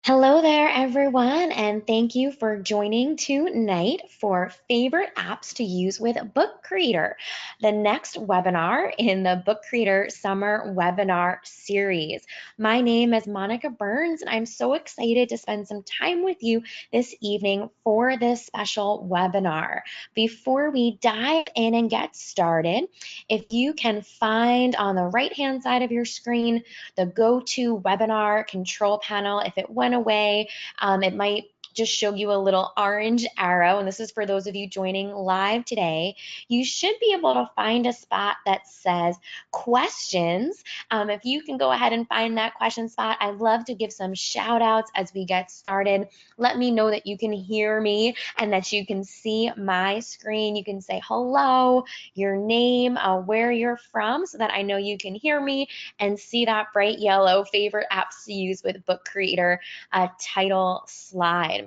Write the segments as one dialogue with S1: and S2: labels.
S1: Hello there, everyone, and thank you for joining tonight for favorite apps to use with Book Creator, the next webinar in the Book Creator Summer Webinar Series. My name is Monica Burns, and I'm so excited to spend some time with you this evening for this special webinar. Before we dive in and get started, if you can find on the right-hand side of your screen the go-to webinar control panel. If it went away, it might just show you a little orange arrow, and this is for those of you joining live today. You should be able to find a spot that says questions. If you can go ahead and find that question spot, I'd love to give some shout outs as we get started. Let me know that you can hear me and that you can see my screen. You can say hello, your name, where you're from, so that I know you can hear me and see that bright yellow favorite apps to use with Book Creator title slide.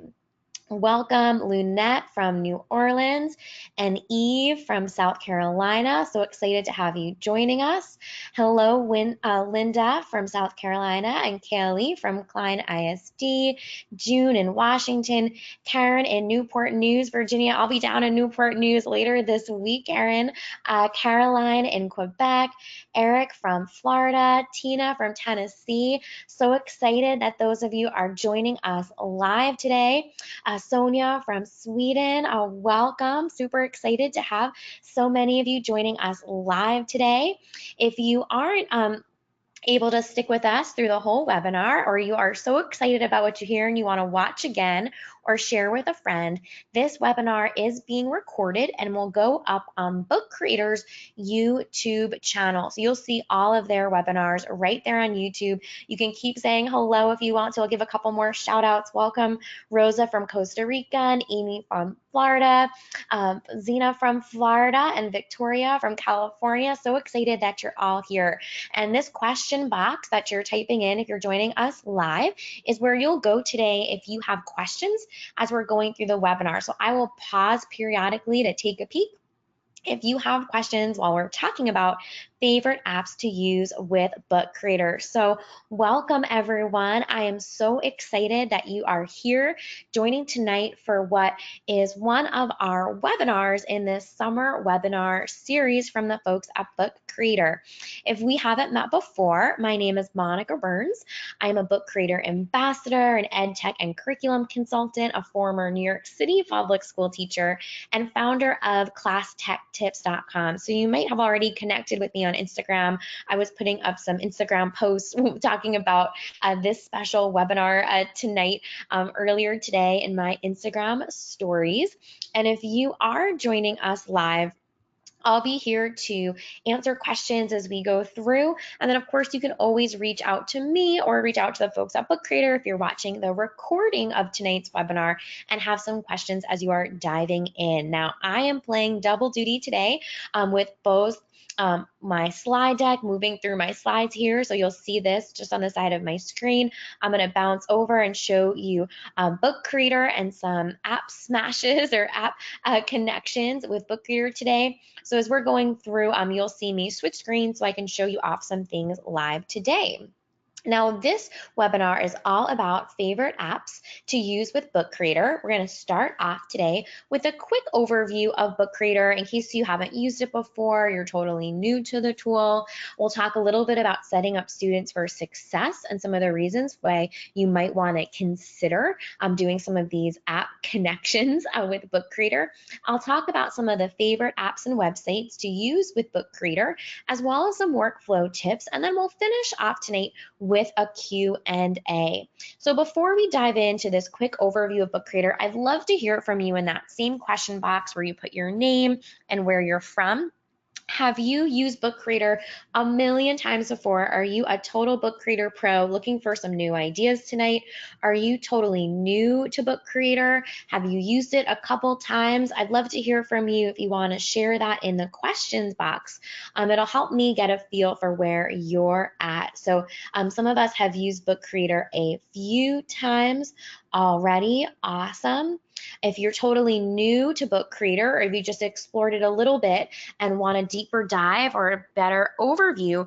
S1: Welcome, Lunette from New Orleans and Eve from South Carolina. So excited to have you joining us. Hello, Linda from South Carolina and Kelly from Klein ISD, June in Washington, Karen in Newport News, Virginia. I'll be down in Newport News later this week, Karen. Caroline in Quebec, Eric from Florida, Tina from Tennessee. So excited that those of you are joining us live today. Sonia from Sweden, welcome. Super excited to have so many of you joining us live today. If you aren't able to stick with us through the whole webinar, or you are so excited about what you hear and you want to watch again or share with a friend, this webinar is being recorded and will go up on Book Creators YouTube channel. So you'll see all of their webinars right there on YouTube. You can keep saying hello if you want to. I'll give a couple more shout outs. Welcome Rosa from Costa Rica and Amy from Florida, Zena from Florida, and Victoria from California. So excited that you're all here. And this question box that you're typing in if you're joining us live is where you'll go today if you have questions as we're going through the webinar. So I will pause periodically to take a peek if you have questions while we're talking about favorite apps to use with Book Creator. So welcome everyone. I am so excited that you are here joining tonight for what is one of our webinars in this summer webinar series from the folks at Book Creator. If we haven't met before, my name is Monica Burns. I'm a Book Creator ambassador, an ed tech and curriculum consultant, a former New York City public school teacher, and founder of ClassTechTips.com. So you might have already connected with me on Instagram. I was putting up some Instagram posts talking about this special webinar tonight, earlier today in my Instagram stories. And if you are joining us live, I'll be here to answer questions as we go through. And then, of course, you can always reach out to me or reach out to the folks at Book Creator if you're watching the recording of tonight's webinar and have some questions as you are diving in. Now, I am playing double duty today with both my slide deck, moving through my slides here. So you'll see this just on the side of my screen. I'm going to bounce over and show you Book Creator and some app smashes or app connections with Book Creator today. So as we're going through, you'll see me switch screens so I can show you off some things live today. Now, this webinar is all about favorite apps to use with Book Creator. We're going to start off today with a quick overview of Book Creator in case you haven't used it before, you're totally new to the tool. We'll talk a little bit about setting up students for success and some of the reasons why you might want to consider doing some of these app connections with Book Creator. I'll talk about some of the favorite apps and websites to use with Book Creator, as well as some workflow tips, and then we'll finish off tonight with a Q&A. So before we dive into this quick overview of Book Creator, I'd love to hear from you in that same question box where you put your name and where you're from. Have you used Book Creator a million times before? Are you a total Book Creator pro looking for some new ideas tonight? Are you totally new to Book Creator? Have you used it a couple times? I'd love to hear from you if you want to share that in the questions box. It'll help me get a feel for where you're at. So some of us have used Book Creator a few times already. Awesome. If you're totally new to Book Creator, or if you just explored it a little bit and want a deeper dive or a better overview,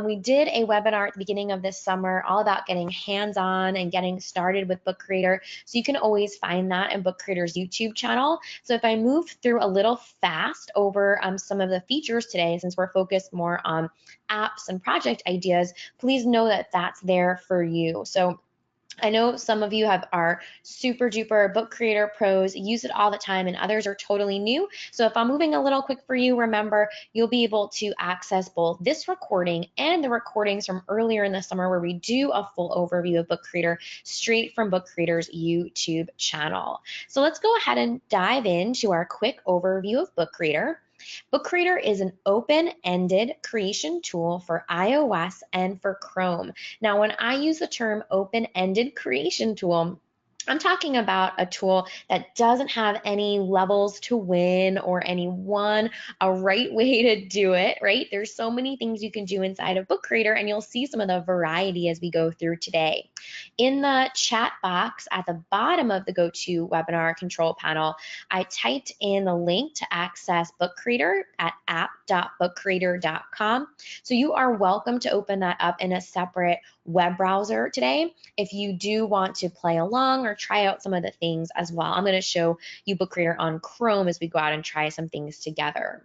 S1: we did a webinar at the beginning of this summer all about getting hands-on and getting started with Book Creator. So you can always find that in Book Creator's YouTube channel. So if I move through a little fast over some of the features today, since we're focused more on apps and project ideas, please know that that's there for you. So I know some of you are super duper Book Creator pros, use it all the time, and others are totally new. So if I'm moving a little quick for you, remember you'll be able to access both this recording and the recordings from earlier in the summer where we do a full overview of Book Creator straight from Book Creator's YouTube channel. So let's go ahead and dive into our quick overview of Book Creator. Book Creator is an open-ended creation tool for iOS and for Chrome. Now, when I use the term open-ended creation tool, I'm talking about a tool that doesn't have any levels to win or a right way to do it, right? There's so many things you can do inside of Book Creator, and you'll see some of the variety as we go through today. In the chat box at the bottom of the GoToWebinar control panel, I typed in the link to access Book Creator at app.bookcreator.com. So you are welcome to open that up in a separate web browser today if you do want to play along or try out some of the things as well. I'm going to show you Book Creator on Chrome as we go out and try some things together.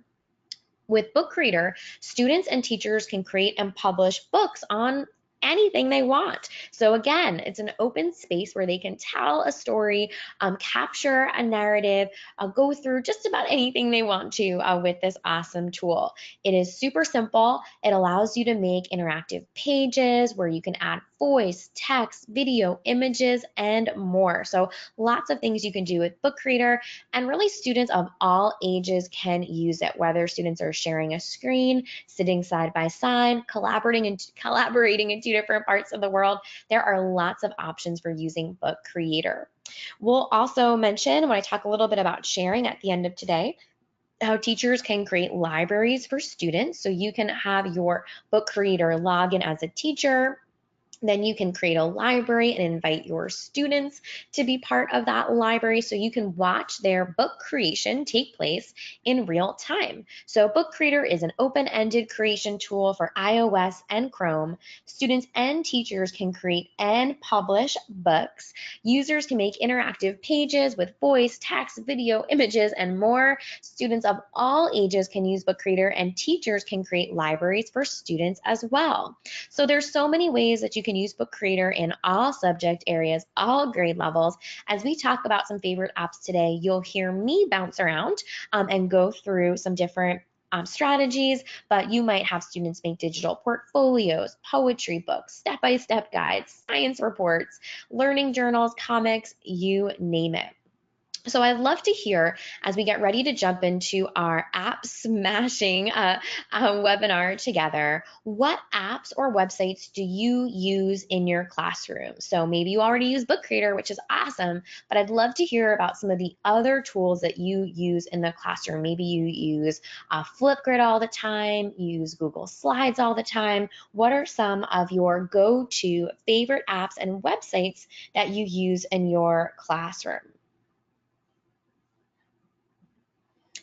S1: With Book Creator, students and teachers can create and publish books on anything they want. So again, it's an open space where they can tell a story, capture a narrative, go through just about anything they want to with this awesome tool. It is super simple. It allows you to make interactive pages where you can add voice, text, video, images, and more. So lots of things you can do with Book Creator, and really students of all ages can use it, whether students are sharing a screen, sitting side by side, collaborating in two different parts of the world. There are lots of options for using Book Creator. We'll also mention, when I talk a little bit about sharing at the end of today, how teachers can create libraries for students. So you can have your Book Creator login as a teacher. Then you can create a library and invite your students to be part of that library so you can watch their book creation take place in real time. So Book Creator is an open-ended creation tool for iOS and Chrome. Students and teachers can create and publish books. Users can make interactive pages with voice, text, video, images, and more. Students of all ages can use Book Creator, and teachers can create libraries for students as well. So there's so many ways that you can use Book Creator in all subject areas, all grade levels. As we talk about some favorite apps today, you'll hear me bounce around and go through some different strategies, but you might have students make digital portfolios, poetry books, step-by-step guides, science reports, learning journals, comics, you name it. So I'd love to hear, as we get ready to jump into our app smashing webinar together, what apps or websites do you use in your classroom? So maybe you already use Book Creator, which is awesome, but I'd love to hear about some of the other tools that you use in the classroom. Maybe you use Flipgrid all the time, you use Google Slides all the time. What are some of your go-to favorite apps and websites that you use in your classroom?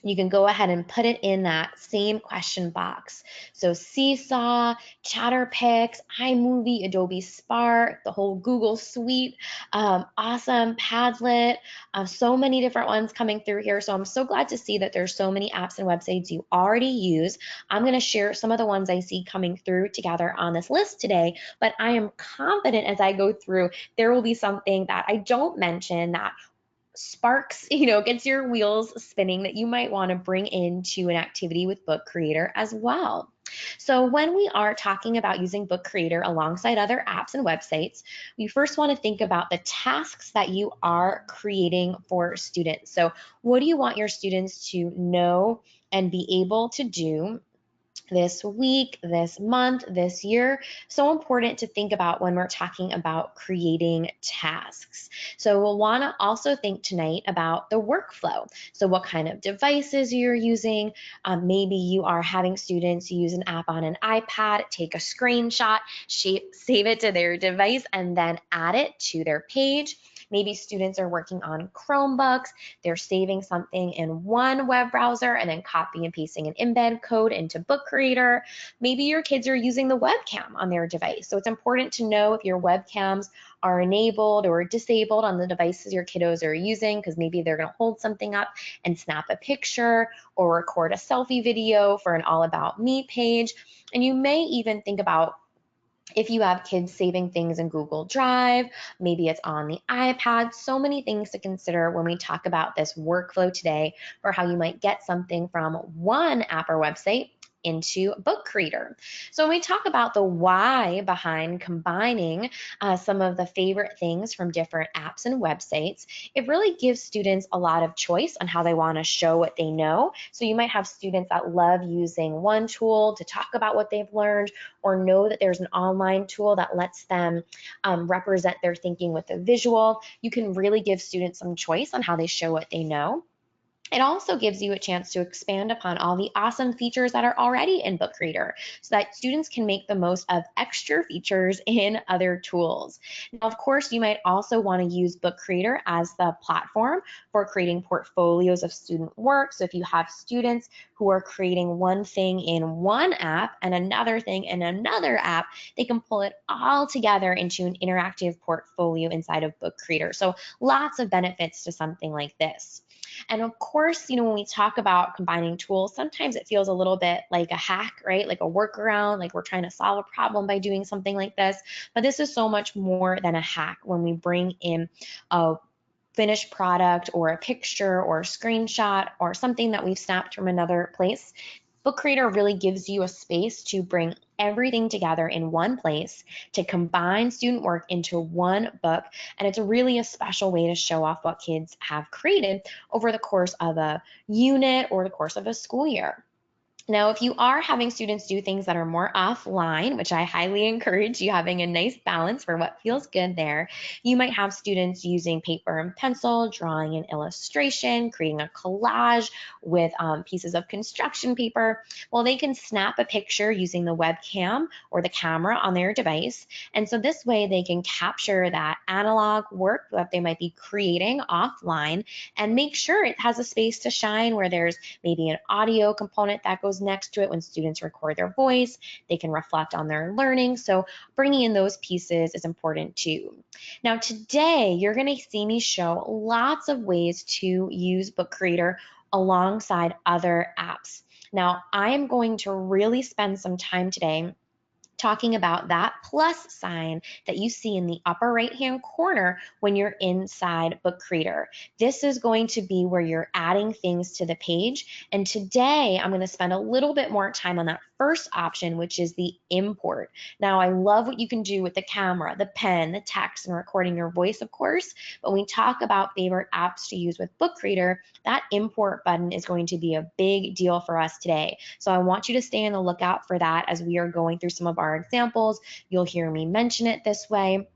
S1: You can go ahead and put it in that same question box. So Seesaw, Chatterpix, iMovie, Adobe Spark, the whole Google Suite, awesome, Padlet, so many different ones coming through here. So I'm so glad to see that there's so many apps and websites you already use. I'm going to share some of the ones I see coming through together on this list today, but I am confident as I go through, there will be something that I don't mention that sparks, gets your wheels spinning that you might want to bring into an activity with Book Creator as well. So when we are talking about using Book Creator alongside other apps and websites, we first want to think about the tasks that you are creating for students. So what do you want your students to know and be able to do this week, this month, this year? So important to think about when we're talking about creating tasks. So we'll want to also think tonight about the workflow. So what kind of devices you're using. Maybe you are having students use an app on an iPad, take a screenshot, save it to their device, and then add it to their page. Maybe students are working on Chromebooks, they're saving something in one web browser and then copying and pasting an embed code into Book Creator. Maybe your kids are using the webcam on their device. So it's important to know if your webcams are enabled or disabled on the devices your kiddos are using, because maybe they're going to hold something up and snap a picture or record a selfie video for an All About Me page. And you may even think about if you have kids saving things in Google Drive, maybe it's on the iPad. So many things to consider when we talk about this workflow today for how you might get something from one app or website into Book Creator. So when we talk about the why behind combining some of the favorite things from different apps and websites, it really gives students a lot of choice on how they want to show what they know. So you might have students that love using one tool to talk about what they've learned, or know that there's an online tool that lets them represent their thinking with a visual. You can really give students some choice on how they show what they know. It also gives you a chance to expand upon all the awesome features that are already in Book Creator so that students can make the most of extra features in other tools. Now, of course, you might also want to use Book Creator as the platform for creating portfolios of student work. So if you have students who are creating one thing in one app and another thing in another app, they can pull it all together into an interactive portfolio inside of Book Creator. So lots of benefits to something like this. And of course, when we talk about combining tools, sometimes it feels a little bit like a hack, right? Like a workaround, like we're trying to solve a problem by doing something like this. But this is so much more than a hack when we bring in a finished product or a picture or a screenshot or something that we've snapped from another place. Book Creator really gives you a space to bring everything together in one place, to combine student work into one book, and it's really a special way to show off what kids have created over the course of a unit or the course of a school year. Now, if you are having students do things that are more offline, which I highly encourage you having a nice balance for what feels good there, you might have students using paper and pencil, drawing an illustration, creating a collage with pieces of construction paper. Well, they can snap a picture using the webcam or the camera on their device. And so this way they can capture that analog work that they might be creating offline and make sure it has a space to shine where there's maybe an audio component that goes next to it when students record their voice. They can reflect on their learning. So bringing in those pieces is important too. Now today, you're going to see me show lots of ways to use Book Creator alongside other apps. Now, I am going to really spend some time today talking about that plus sign that you see in the upper right hand corner when you're inside Book Creator. This is going to be where you're adding things to the page. And today I'm going to spend a little bit more time on that first option, which is the import. Now, I love what you can do with the camera, the pen, the text, and recording your voice, of course. But when we talk about favorite apps to use with Book Creator, that import button is going to be a big deal for us today. So I want you to stay on the lookout for that as we are going through some of our examples. You'll hear me mention it this way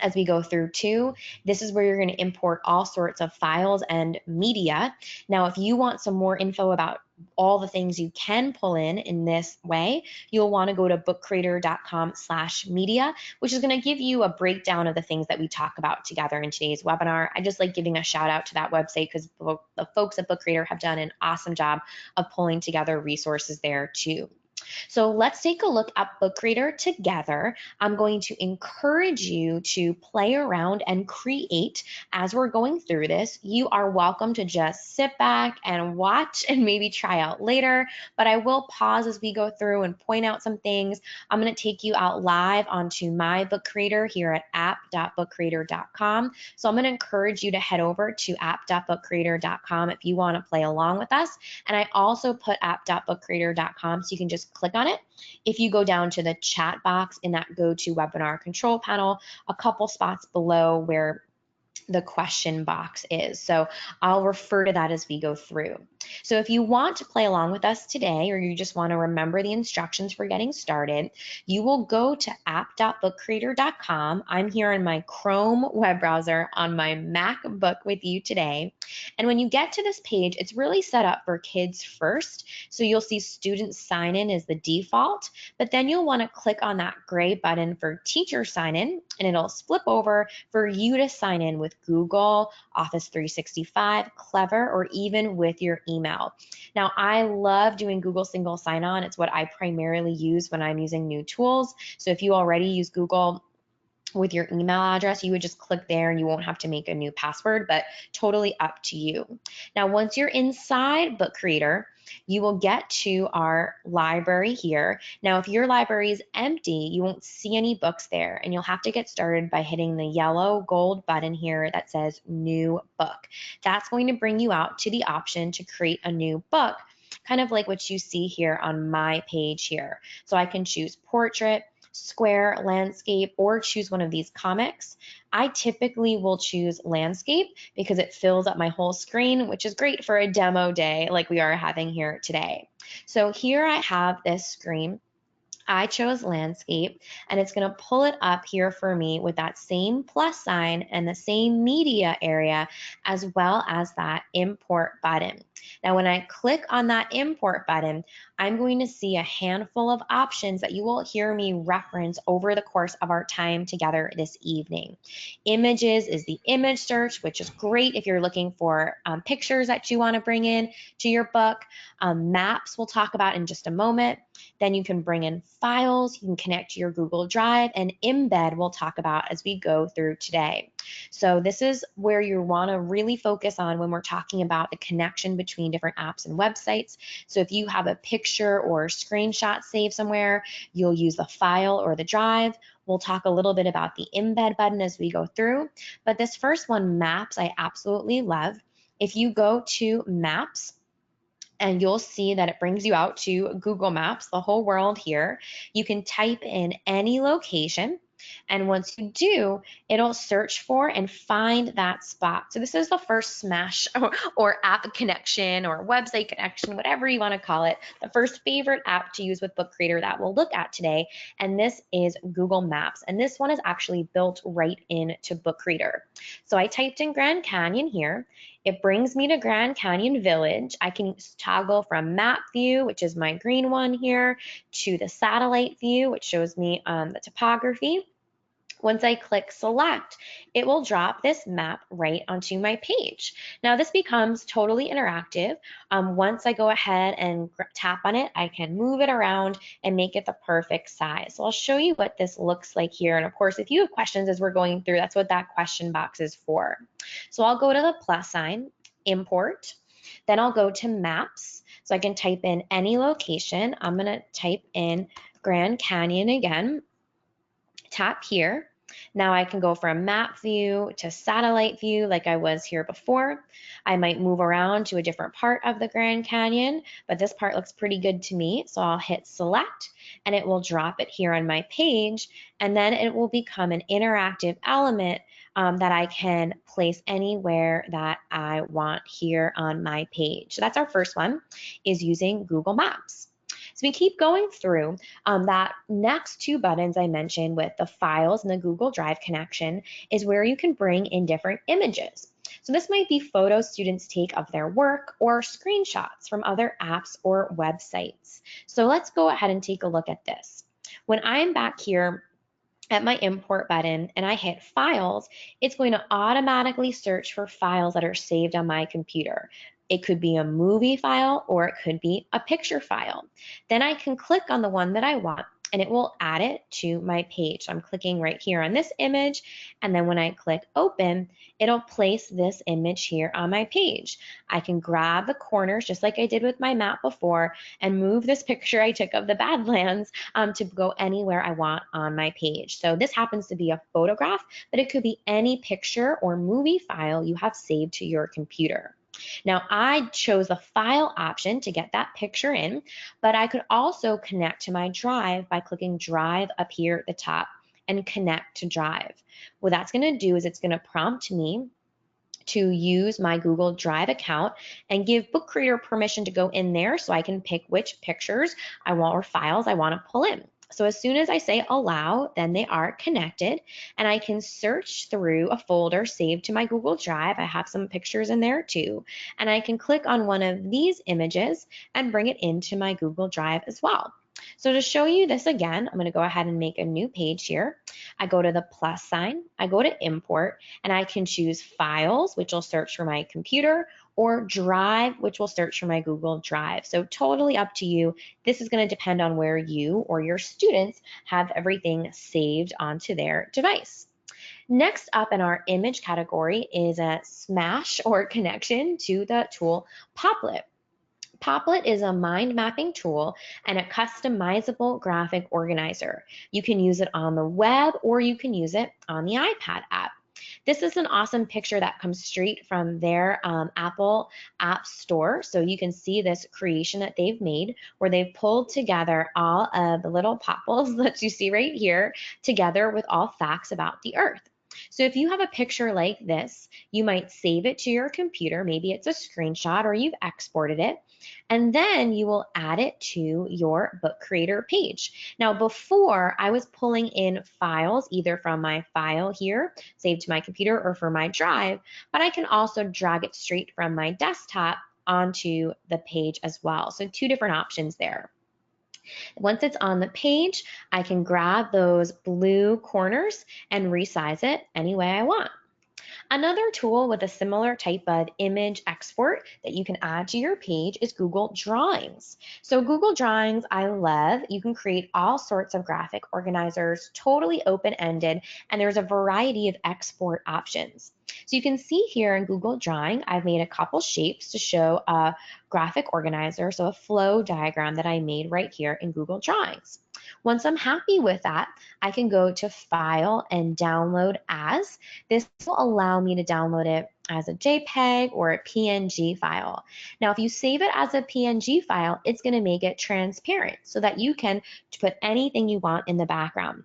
S1: as we go through too. This is where you're going to import all sorts of files and media. Now, if you want some more info about all the things you can pull in this way, you'll want to go to bookcreator.com/media, which is going to give you a breakdown of the things that we talk about together in today's webinar. I just like giving a shout out to that website because the folks at Book Creator have done an awesome job of pulling together resources there too. So let's take a look at Book Creator together. I'm going to encourage you to play around and create as we're going through this. You are welcome to just sit back and watch and maybe try out later, but I will pause as we go through and point out some things. I'm going to take you out live onto my Book Creator here at app.bookcreator.com. So I'm going to encourage you to head over to app.bookcreator.com if you want to play along with us. And I also put app.bookcreator.com so you can just click on it. If you go down to the chat box in that GoToWebinar control panel, a couple spots below where the question box is. So I'll refer to that as we go through. So if you want to play along with us today, or you just want to remember the instructions for getting started, you will go to app.bookcreator.com. I'm here on my Chrome web browser on my MacBook with you today. And when you get to this page, it's really set up for kids first. So you'll see student sign in as the default, but then you'll want to click on that gray button for teacher sign in, and it'll flip over for you to sign in with Google, Office 365, Clever, or even with your email. Now, I love doing Google single sign-on. It's what I primarily use when I'm using new tools. So if you already use Google with your email address, you would just click there and you won't have to make a new password, but totally up to you. Now, once you're inside Book Creator, you will get to our library here. Now, if your library is empty, you won't see any books there, and you'll have to get started by hitting the yellow gold button here that says New Book. That's going to bring you out to the option to create a new book, kind of like what you see here on my page here. So I can choose portrait, square, landscape, or choose one of these comics. I typically will choose landscape because it fills up my whole screen, which is great for a demo day like we are having here today. So here I have this screen. I chose landscape, and it's going to pull it up here for me with that same plus sign and the same media area, as well as that import button. Now, when I click on that import button, I'm going to see a handful of options that you will hear me reference over the course of our time together this evening. Images is the image search, which is great if you're looking for pictures that you want to bring in to your book. Maps we'll talk about in just a moment. Then you can bring in files, you can connect to your Google Drive, and embed we'll talk about as we go through today. So this is where you want to really focus on when we're talking about the connection between different apps and websites. So if you have a picture or screenshot saved somewhere, you'll use the file or the drive. We'll talk a little bit about the embed button as we go through. But this first one, Maps, I absolutely love. If you go to Maps, and you'll see that it brings you out to Google Maps, the whole world here. You can type in any location, and once you do, it'll search for and find that spot. So this is the first smash or app connection or website connection, whatever you want to call it, the first favorite app to use with Book Creator that we'll look at today, and this is Google Maps. And this one is actually built right into Book Creator. So I typed in Grand Canyon here. It brings me to Grand Canyon Village. I can toggle from map view, which is my green one here, to the satellite view, which shows me the topography. Once I click select, it will drop this map right onto my page. Now this becomes totally interactive. Once I go ahead and tap on it, I can move it around and make it the perfect size. So I'll show you what this looks like here. And of course, if you have questions as we're going through, that's what that question box is for. So I'll go to the plus sign, import, then I'll go to maps. So I can type in any location. I'm gonna type in Grand Canyon again. Tap here. Now I can go from map view to satellite view like I was here before. I might move around to a different part of the Grand Canyon, but this part looks pretty good to me. So I'll hit select and it will drop it here on my page, and then it will become an interactive element that I can place anywhere that I want here on my page. So that's our first one, is using Google Maps. So we keep going through that next two buttons I mentioned with the files and the Google Drive connection is where you can bring in different images. So this might be photos students take of their work or screenshots from other apps or websites. So let's go ahead and take a look at this. When I'm back here at my import button and I hit files, it's going to automatically search for files that are saved on my computer. It could be a movie file or it could be a picture file. Then I can click on the one that I want and it will add it to my page. So I'm clicking right here on this image, and then when I click open, it'll place this image here on my page. I can grab the corners just like I did with my map before and move this picture I took of the Badlands to go anywhere I want on my page. So this happens to be a photograph, but it could be any picture or movie file you have saved to your computer. Now I chose the file option to get that picture in, but I could also connect to my drive by clicking drive up here at the top and connect to drive. What that's going to do is it's going to prompt me to use my Google Drive account and give Book Creator permission to go in there so I can pick which pictures I want or files I want to pull in. So as soon as I say allow, then they are connected, and I can search through a folder saved to my Google Drive. I have some pictures in there too, and I can click on one of these images and bring it into my Google Drive as well. So to show you this again, I'm going to go ahead and make a new page here. I go to the plus sign, I go to import, and I can choose files, which will search for my computer, or drive, which will search for my Google Drive. So totally up to you. This is going to depend on where you or your students have everything saved onto their device. Next up in our image category is a smash or connection to the tool Padlet. Padlet is a mind mapping tool and a customizable graphic organizer. You can use it on the web or you can use it on the iPad app. This is an awesome picture that comes straight from their Apple App Store. So you can see this creation that they've made where they've pulled together all of the little popples that you see right here together with all facts about the Earth. So if you have a picture like this, you might save it to your computer. Maybe it's a screenshot or you've exported it, and then you will add it to your book creator page. Now, before I was pulling in files either from my file here, saved to my computer, or from my drive, but I can also drag it straight from my desktop onto the page as well. So two different options there. Once it's on the page, I can grab those blue corners and resize it any way I want. Another tool with a similar type of image export that you can add to your page is Google Drawings. So Google Drawings, I love. You can create all sorts of graphic organizers, totally open-ended, and there's a variety of export options. So you can see here in Google Drawing, I've made a couple shapes to show a graphic organizer, so a flow diagram that I made right here in Google Drawings. Once I'm happy with that, I can go to File and Download As. This will allow me to download it as a JPEG or a PNG file. Now, if you save it as a PNG file, it's going to make it transparent so that you can put anything you want in the background.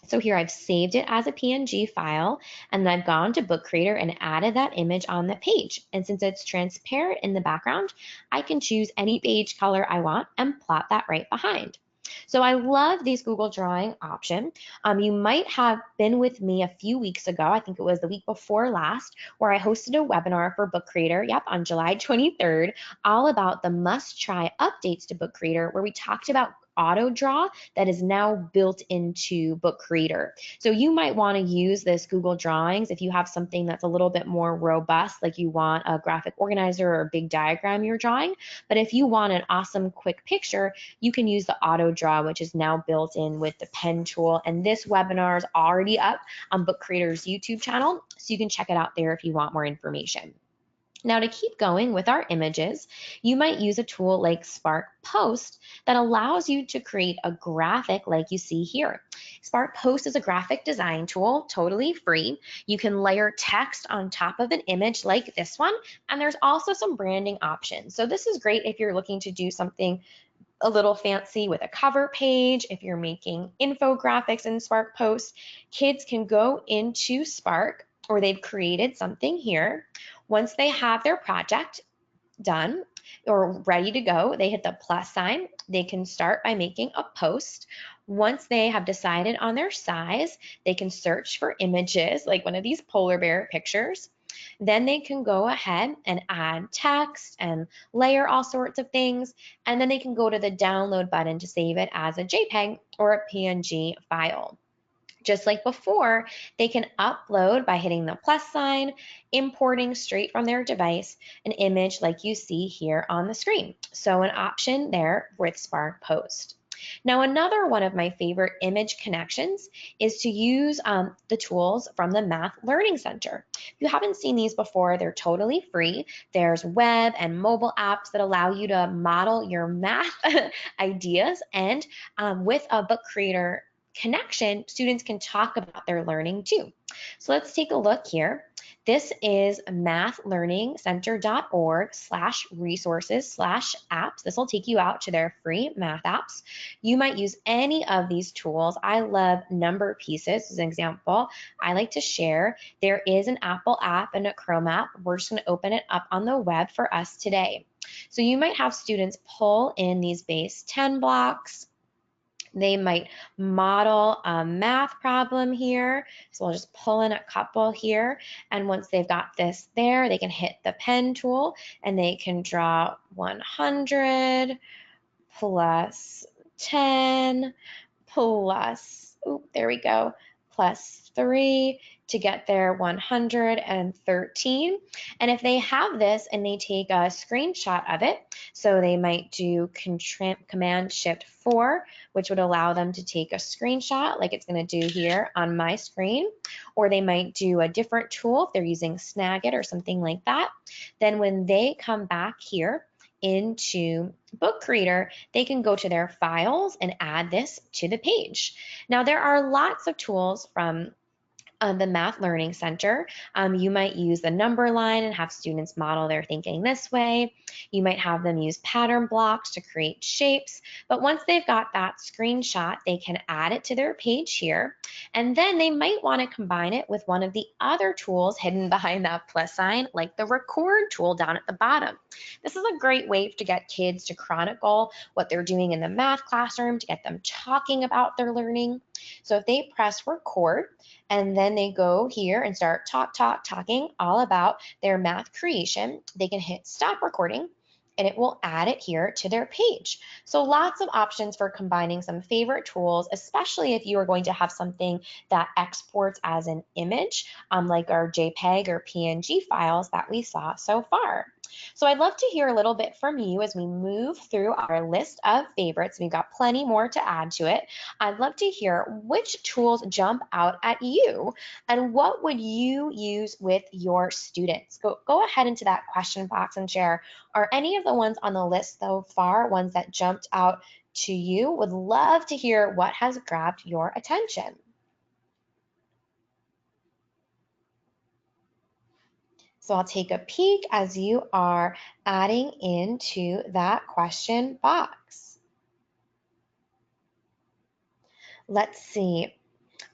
S1: So here I've saved it as a PNG file, and then I've gone to Book Creator and added that image on the page. And since it's transparent in the background, I can choose any page color I want and plot that right behind. So I love these Google Drawing option. You might have been with me a few weeks ago, I think it was the week before last, where I hosted a webinar for Book Creator, on July 23rd, all about the must-try updates to Book Creator, where we talked about auto draw that is now built into Book Creator. So you might want to use this Google Drawings if you have something that's a little bit more robust, like you want a graphic organizer or a big diagram you're drawing. But if you want an awesome quick picture, you can use the auto draw, which is now built in with the pen tool. And this webinar is already up on Book Creator's YouTube channel, so you can check it out there if you want more information. Now, to keep going with our images, you might use a tool like Spark Post that allows you to create a graphic like you see here. Spark Post is a graphic design tool, totally free. You can layer text on top of an image like this one, and there's also some branding options. So this is great if you're looking to do something a little fancy with a cover page. If you're making infographics in Spark Post, kids can go into Spark, or they've created something here. Once they have their project done or ready to go, they hit the plus sign. They can start by making a post. Once they have decided on their size, they can search for images like one of these polar bear pictures. Then they can go ahead and add text and layer all sorts of things. And then they can go to the download button to save it as a JPEG or a PNG file. Just like before, they can upload by hitting the plus sign, importing straight from their device an image like you see here on the screen. So an option there with Spark Post. Now, another one of my favorite image connections is to use the tools from the Math Learning Center. If you haven't seen these before, they're totally free. There's web and mobile apps that allow you to model your math ideas, and with a Book Creator connection, students can talk about their learning too. So let's take a look here. This is mathlearningcenter.org/resources/apps. This will take you out to their free math apps. You might use any of these tools. I love Number Pieces as an example. I like to share. There is an Apple app and a Chrome app. We're just going to open it up on the web for us today. So you might have students pull in these base 10 blocks. They might model a math problem here. So we'll just pull in a couple here. And once they've got this there, they can hit the pen tool and they can draw 100 plus 10 plus, there we go, plus 3 to get their 113. And if they have this and they take a screenshot of it, so they might do Command Shift 4, which would allow them to take a screenshot like it's going to do here on my screen, or they might do a different tool if they're using Snagit or something like that. Then when they come back here into Book Reader, they can go to their files and add this to the page. Now, there are lots of tools from the Math Learning Center. You might use the number line and have students model their thinking this way. You might have them use pattern blocks to create shapes. But once they've got that screenshot, they can add it to their page here. And then they might want to combine it with one of the other tools hidden behind that plus sign, like the record tool down at the bottom. This is a great way to get kids to chronicle what they're doing in the math classroom, to get them talking about their learning. So if they press record, and then they go here and start talking all about their math creation, they can hit stop recording and it will add it here to their page. So lots of options for combining some favorite tools, especially if you are going to have something that exports as an image, like our JPEG or PNG files that we saw so far. So I'd love to hear a little bit from you as we move through our list of favorites. We've got plenty more to add to it. I'd love to hear which tools jump out at you and what would you use with your students. Go ahead into that question box and share. Are any of the ones on the list so far ones that jumped out to you? Would love to hear what has grabbed your attention. So I'll take a peek as you are adding into that question box. Let's see.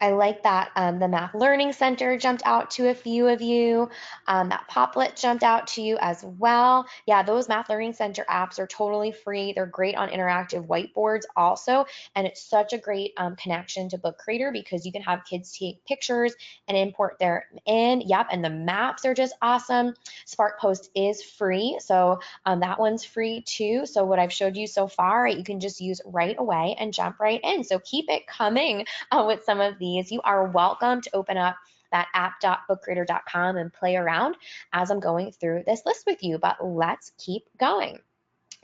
S1: I like that the Math Learning Center jumped out to a few of you. That Padlet jumped out to you as well. Yeah, those Math Learning Center apps are totally free. They're great on interactive whiteboards also, and it's such a great connection to Book Creator because you can have kids take pictures and import them in. Yep, and the maps are just awesome. SparkPost is free, so that one's free too. So what I've showed you so far, you can just use right away and jump right in. So keep it coming with some of these. You are welcome to open up that app.bookcreator.com and play around as I'm going through this list with you, but let's keep going.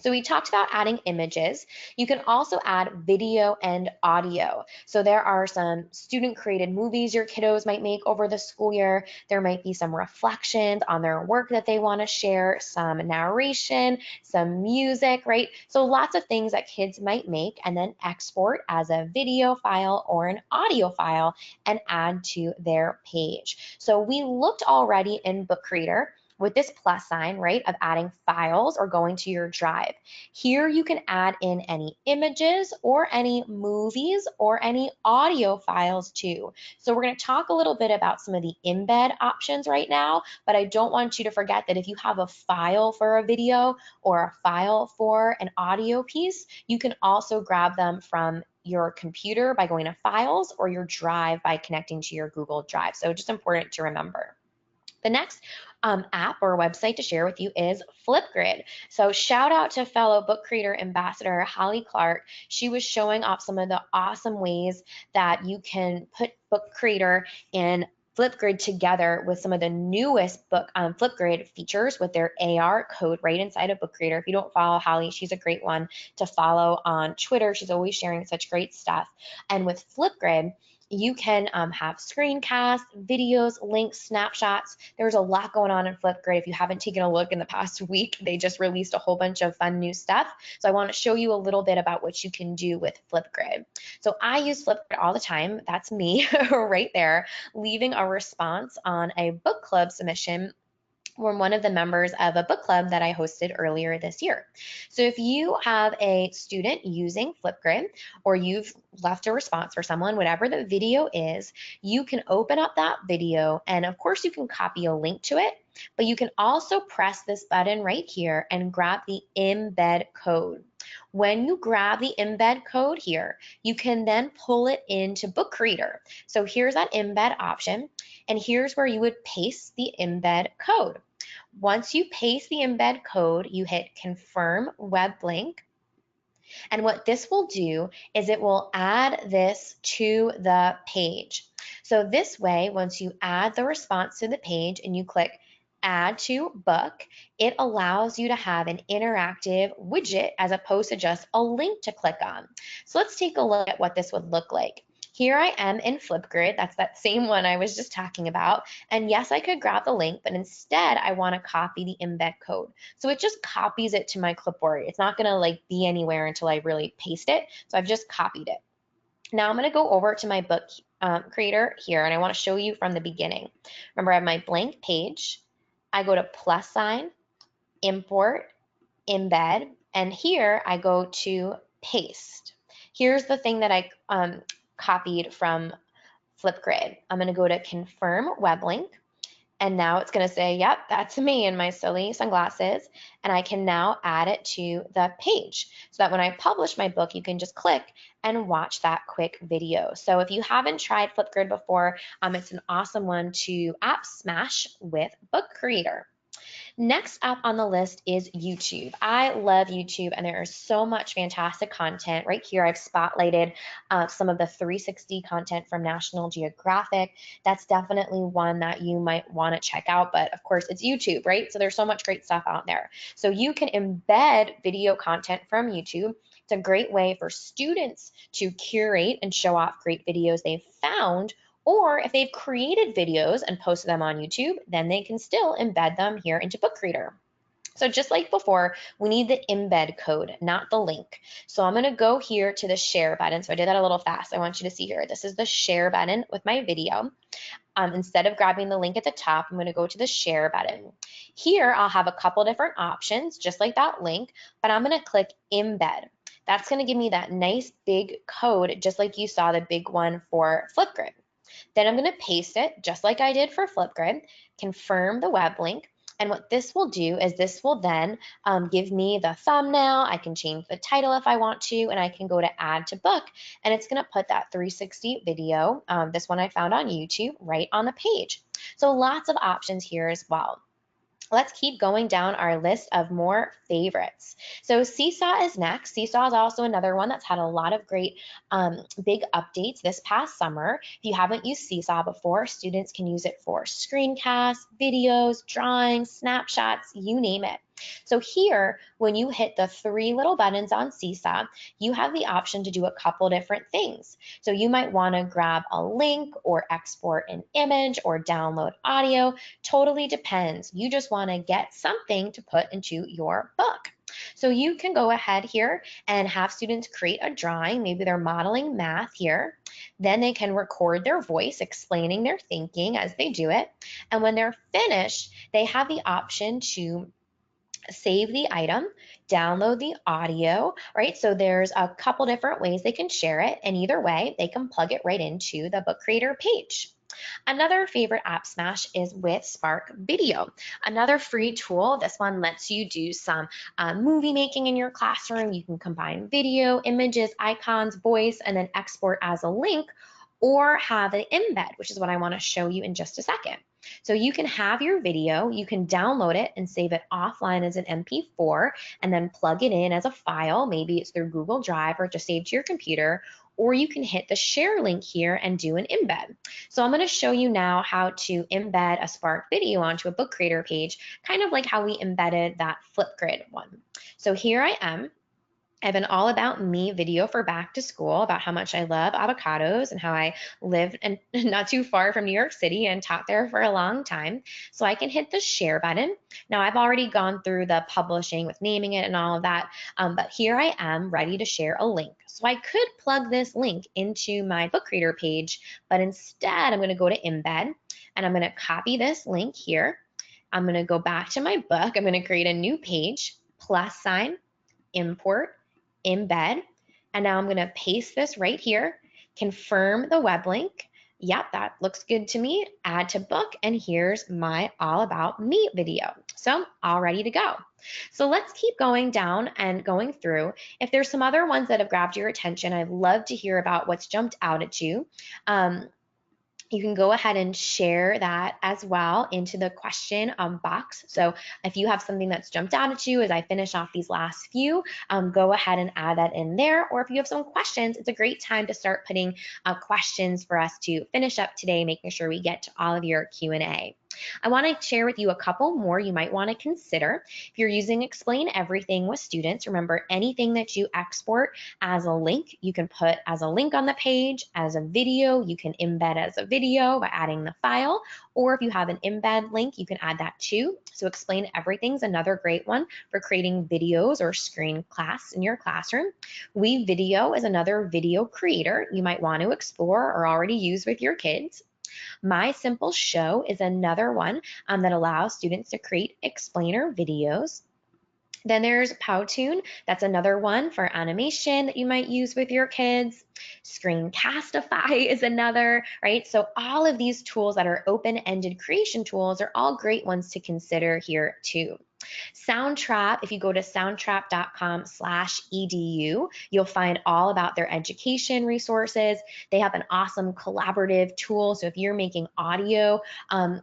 S1: So we talked about adding images. You can also add video and audio. So there are some student-created movies your kiddos might make over the school year. There might be some reflections on their work that they want to share, some narration, some music, right? So lots of things that kids might make and then export as a video file or an audio file and add to their page. So we looked already in Book Creator with this plus sign, right, of adding files or going to your drive. Here you can add in any images or any movies or any audio files too. So we're going to talk a little bit about some of the embed options right now, but I don't want you to forget that if you have a file for a video or a file for an audio piece, you can also grab them from your computer by going to Files or your Drive by connecting to your Google Drive. So just important to remember. The next app or website to share with you is Flipgrid. So shout out to fellow Book Creator Ambassador Holly Clark. She was showing off some of the awesome ways that you can put Book Creator and Flipgrid together with some of the newest book Flipgrid features with their AR code right inside of Book Creator. If you don't follow Holly, she's a great one to follow on Twitter. She's always sharing such great stuff. And with Flipgrid, you can have screencasts, videos, links, snapshots. There's a lot going on in Flipgrid. If you haven't taken a look in the past week, they just released a whole bunch of fun new stuff. So I want to show you a little bit about what you can do with Flipgrid. So I use Flipgrid all the time. That's me right there, leaving a response on a book club submission from one of the members of a book club that I hosted earlier this year. So if you have a student using Flipgrid or you've left a response for someone, whatever the video is, you can open up that video and of course you can copy a link to it, but you can also press this button right here and grab the embed code. When you grab the embed code here, you can then pull it into Book Reader. So here's that embed option, and here's where you would paste the embed code. Once you paste the embed code, you hit confirm web link, And what this will do is it will add this to the page. So this way, once you add the response to the page and you click add to book, it allows you to have an interactive widget as opposed to just a link to click on. So let's take a look at what this would look like. Here I am in Flipgrid. That's that same one I was just talking about. And yes, I could grab the link, but instead I want to copy the embed code. So it just copies it to my clipboard. It's not going to like be anywhere until I really paste it. So I've just copied it. Now I'm going to go over to my book creator here, and I want to show you from the beginning. Remember, I have my blank page. I go to plus sign, import, embed, and here I go to paste. Here's the thing that I copied from Flipgrid. I'm going to go to confirm web link, and now it's going to say, yep, that's me in my silly sunglasses, and I can now add it to the page so that when I publish my book, you can just click and watch that quick video. So if you haven't tried Flipgrid before, it's an awesome one to app smash with Book Creator. Next up on the list is YouTube. I love YouTube, and there is so much fantastic content. Right here, I've spotlighted some of the 360 content from National Geographic. That's definitely one that you might want to check out, but of course, it's YouTube, right? So there's so much great stuff out there. So you can embed video content from YouTube. It's a great way for students to curate and show off great videos they've found, or if they've created videos and posted them on YouTube, then they can still embed them here into Book Creator. So just like before, we need the embed code, not the link. So I'm going to go here to the share button. So I did that a little fast. I want you to see here. This is the share button with my video. Instead of grabbing the link at the top, I'm going to go to the share button. Here, I'll have a couple different options, just like that link, but I'm going to click embed. That's going to give me that nice big code, just like you saw the big one for Flipgrid. Then I'm going to paste it just like I did for Flipgrid, confirm the web link, and what this will do is this will then give me the thumbnail. I can change the title if I want to, and I can go to add to book, and it's going to put that 360 video, this one I found on YouTube, right on the page. So lots of options here as well. Let's keep going down our list of more favorites. So Seesaw is next. Seesaw is also another one that's had a lot of great big updates this past summer. If you haven't used Seesaw before, students can use it for screencasts, videos, drawings, snapshots, you name it. So here, when you hit the three little buttons on Seesaw, you have the option to do a couple different things. So you might want to grab a link or export an image or download audio. Totally depends. You just want to get something to put into your book. So you can go ahead here and have students create a drawing. Maybe they're modeling math here. Then they can record their voice explaining their thinking as they do it. And when they're finished, they have the option to save the item, download the audio, right? So there's a couple different ways they can share it, and either way, they can plug it right into the Book Creator page. Another favorite app smash is with Spark Video, another free tool. This one lets you do some movie making in your classroom. You can combine video, images, icons, voice, and then export as a link, or have an embed, which is what I want to show you in just a second. So you can have your video, you can download it and save it offline as an MP4 and then plug it in as a file. Maybe it's through Google Drive or just saved to your computer, or you can hit the share link here and do an embed. So I'm going to show you now how to embed a Spark video onto a Book Creator page, kind of like how we embedded that Flipgrid one. So here I am. I have an all about me video for back to school about how much I love avocados and how I lived and not too far from New York City and taught there for a long time. So I can hit the share button. Now I've already gone through the publishing with naming it and all of that, but here I am ready to share a link. So I could plug this link into my Book Reader page, but instead I'm going to go to embed and I'm going to copy this link here. I'm going to go back to my book. I'm going to create a new page, +, import, embed, and now I'm going to paste this right here, confirm the web link. Yep, that looks good to me. Add to book, and here's my all about me video. So all ready to go. So let's keep going down and going through. If there's some other ones that have grabbed your attention, I'd love to hear about what's jumped out at you. you can go ahead and share that as well into the question box. So if you have something that's jumped out at you as I finish off these last few, go ahead and add that in there. Or if you have some questions, it's a great time to start putting questions for us to finish up today, making sure we get to all of your Q&A. I want to share with you a couple more you might want to consider. If you're using Explain Everything with students, remember anything that you export as a link, you can put as a link on the page, as a video, you can embed as a video by adding the file, or if you have an embed link, you can add that too. So Explain Everything is another great one for creating videos or screen class in your classroom. WeVideo is another video creator you might want to explore or already use with your kids. My Simple Show is another one that allows students to create explainer videos. Then there's Powtoon. That's another one for animation that you might use with your kids. Screencastify is another, right? So all of these tools that are open-ended creation tools are all great ones to consider here too. Soundtrap, if you go to soundtrap.com/edu, you'll find all about their education resources. They have an awesome collaborative tool. So if you're making audio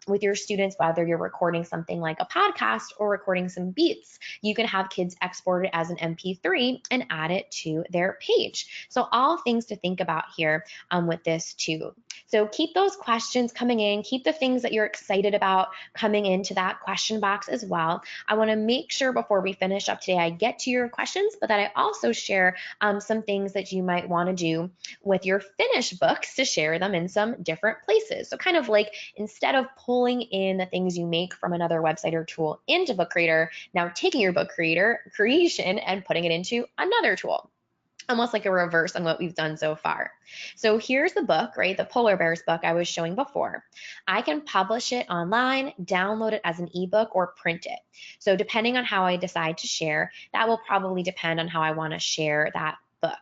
S1: with your students, whether you're recording something like a podcast or recording some beats, you can have kids export it as an MP3 and add it to their page. So all things to think about here with this too. So keep those questions coming in, keep the things that you're excited about coming into that question box as well. I want to make sure before we finish up today, I get to your questions, but that I also share some things that you might want to do with your finished books to share them in some different places. So kind of like instead of pulling in the things you make from another website or tool into Book Creator, now taking your Book Creator creation and putting it into another tool. Almost like a reverse on what we've done so far. So here's the book, right? The Polar Bears book I was showing before. I can publish it online, download it as an ebook, or print it. So depending on how I decide to share, that will probably depend on how I want to share that book.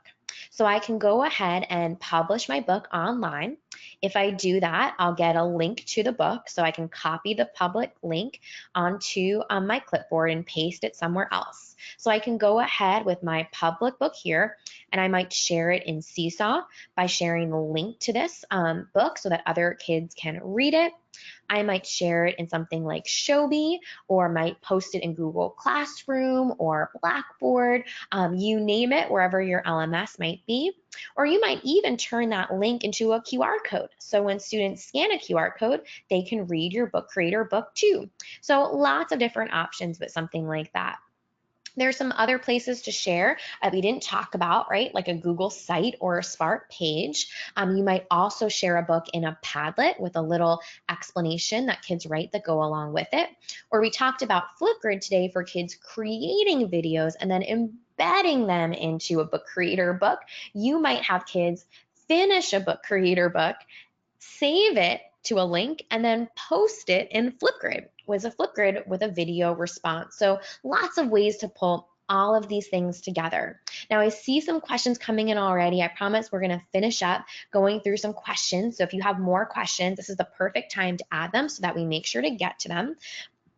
S1: So I can go ahead and publish my book online. If I do that, I'll get a link to the book. So I can copy the public link onto my clipboard and paste it somewhere else. So I can go ahead with my public book here, and I might share it in Seesaw by sharing the link to this book so that other kids can read it. I might share it in something like Shobi, or might post it in Google Classroom or Blackboard, you name it, wherever your LMS might be. Or you might even turn that link into a QR code. So when students scan a QR code, they can read your Book Creator book too. So lots of different options with something like that. There's some other places to share we didn't talk about, right? Like a Google site or a Spark page. You might also share a book in a Padlet with a little explanation that kids write that go along with it. Or we talked about Flipgrid today for kids creating videos and then embedding them into a Book Creator book. You might have kids finish a Book Creator book, save it to a link, and then post it in Flipgrid with a video response. So lots of ways to pull all of these things together. Now I see some questions coming in already. I promise we're going to finish up going through some questions. So if you have more questions, this is the perfect time to add them so that we make sure to get to them.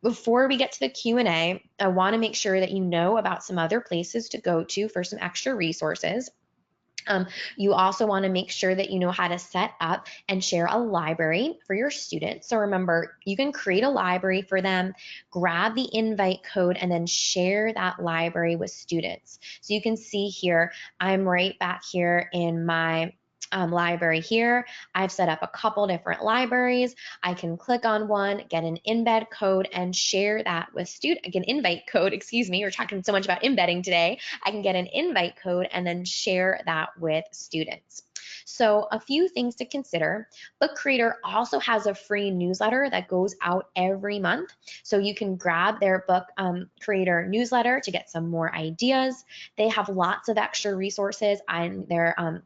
S1: Before we get to the Q&A, I want to make sure that you know about some other places to go to for some extra resources. You also want to make sure that you know how to set up and share a library for your students. So remember, you can create a library for them, grab the invite code, and then share that library with students. So you can see here, I'm right back here in my library here. I've set up a couple different libraries. I can click on one, get an embed code, and share that with an invite code, excuse me, we're talking so much about embedding today. I can get an invite code and then share that with students. So a few things to consider. Book Creator also has a free newsletter that goes out every month. So you can grab their Book Creator newsletter to get some more ideas. They have lots of extra resources on their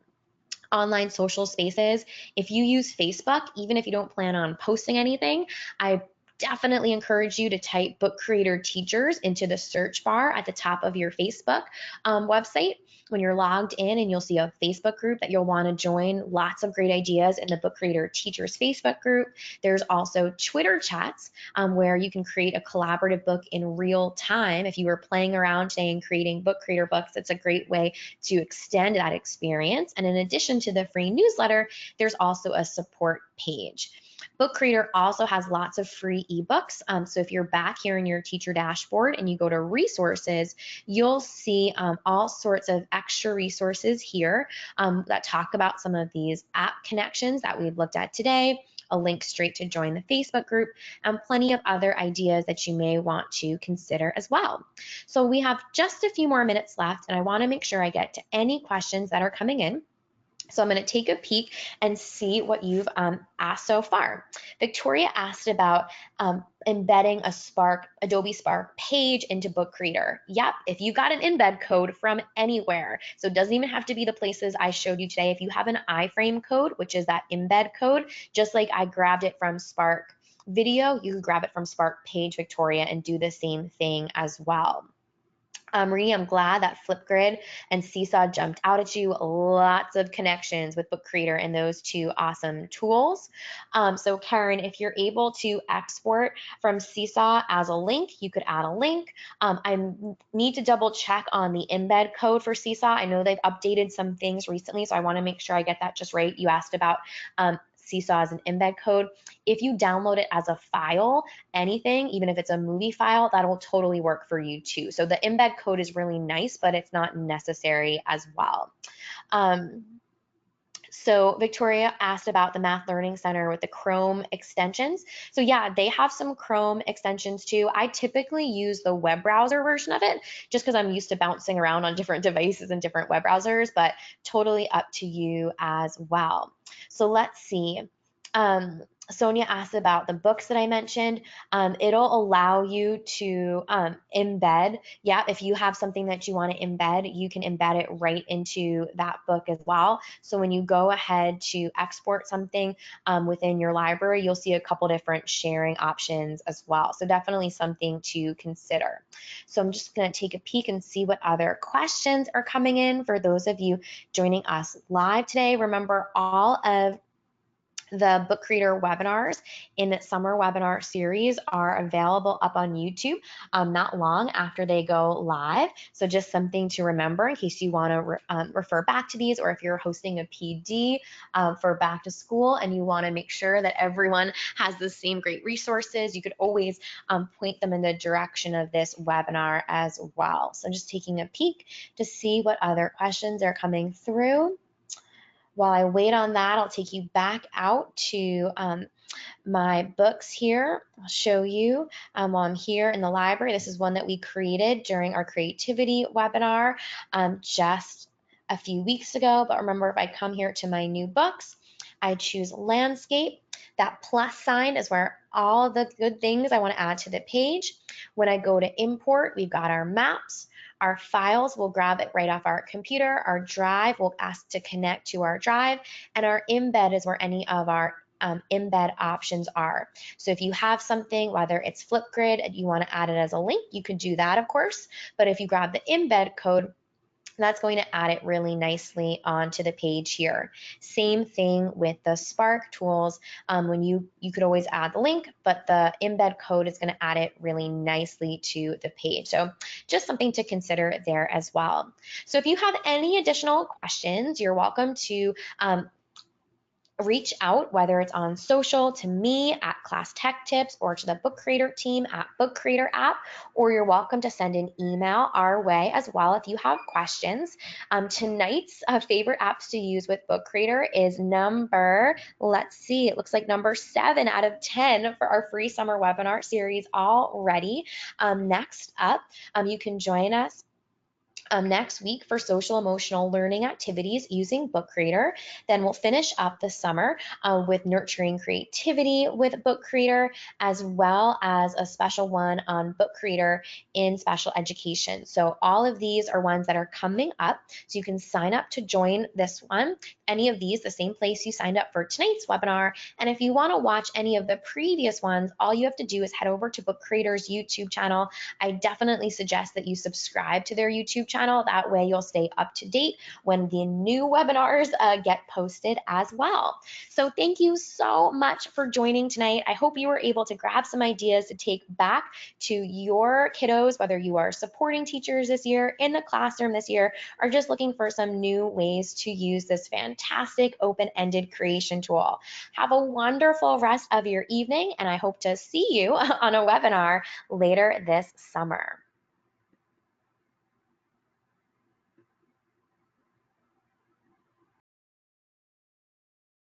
S1: online social spaces. If you use Facebook, even if you don't plan on posting anything, I definitely encourage you to type Book Creator Teachers into the search bar at the top of your Facebook website. when you're logged in, and you'll see a Facebook group that you'll want to join. Lots of great ideas in the Book Creator Teachers Facebook group. There's also Twitter chats where you can create a collaborative book in real time. If you were playing around today and creating Book Creator books, it's a great way to extend that experience. And in addition to the free newsletter, there's also a support page. Book Creator also has lots of free ebooks. So if you're back here in your teacher dashboard and you go to resources, you'll see all sorts of extra resources here that talk about some of these app connections that we've looked at today, a link straight to join the Facebook group, and plenty of other ideas that you may want to consider as well. So we have just a few more minutes left, and I want to make sure I get to any questions that are coming in. So I'm going to take a peek and see what you've asked so far. Victoria asked about embedding a Adobe Spark page into Book Creator. Yep, if you got an embed code from anywhere, so it doesn't even have to be the places I showed you today. If you have an iframe code, which is that embed code, just like I grabbed it from Spark Video, you can grab it from Spark Page, Victoria, and do the same thing as well. Marie, I'm glad that Flipgrid and Seesaw jumped out at you. Lots of connections with Book Creator and those two awesome tools. So Karen, if you're able to export from Seesaw as a link, you could add a link. I need to double check on the embed code for Seesaw. I know they've updated some things recently, so I want to make sure I get that just right. You asked about Seesaw as an embed code. If you download it as a file, anything, even if it's a movie file, that'll totally work for you too. So the embed code is really nice, but it's not necessary as well. So Victoria asked about the Math Learning Center with the Chrome extensions. So yeah, they have some Chrome extensions too. I typically use the web browser version of it just because I'm used to bouncing around on different devices and different web browsers, but totally up to you as well. So let's see. Sonia asked about the books that I mentioned. It'll allow you to embed. Yeah, if you have something that you want to embed, you can embed it right into that book as well. So when you go ahead to export something within your library, you'll see a couple different sharing options as well. So definitely something to consider. So I'm just going to take a peek and see what other questions are coming in for those of you joining us live today. Remember, all of the Book Creator webinars in the summer webinar series are available up on YouTube not long after they go live. So just something to remember in case you want to refer back to these, or if you're hosting a PD for back to school and you want to make sure that everyone has the same great resources, you could always point them in the direction of this webinar as well. So just taking a peek to see what other questions are coming through. While I wait on that, I'll take you back out to my books here. I'll show you while I'm here in the library. This is one that we created during our creativity webinar just a few weeks ago. But remember, if I come here to my new books, I choose landscape. That plus sign is where all the good things I want to add to the page. When I go to import, we've got our maps. Our files, will grab it right off our computer. Our drive, will ask to connect to our drive. And our embed is where any of our embed options are. So if you have something, whether it's Flipgrid and you want to add it as a link, you can do that, of course. But if you grab the embed code, that's going to add it really nicely onto the page here. Same thing with the Spark tools. When you could always add the link, but the embed code is going to add it really nicely to the page. So just something to consider there as well. So if you have any additional questions, you're welcome to reach out, whether it's on social to me at Class Tech Tips or to the Book Creator team at Book Creator app, or you're welcome to send an email our way as well if you have questions. Tonight's favorite apps to use with Book Creator is number, let's see, it looks like number 7 out of 10 for our free summer webinar series already. Next up, you can join us next week for social emotional learning activities using Book Creator. Then we'll finish up the summer with nurturing creativity with Book Creator, as well as a special one on Book Creator in special education. So all of these are ones that are coming up. So you can sign up to join this one. Any of these, the same place you signed up for tonight's webinar. And if you want to watch any of the previous ones, all you have to do is head over to Book Creator's YouTube channel. I definitely suggest that you subscribe to their YouTube channel channel. That way you'll stay up to date when the new webinars get posted as well. So thank you so much for joining tonight. I hope you were able to grab some ideas to take back to your kiddos, whether you are supporting teachers this year, in the classroom this year, or just looking for some new ways to use this fantastic open-ended creation tool. Have a wonderful rest of your evening, and I hope to see you on a webinar later this summer.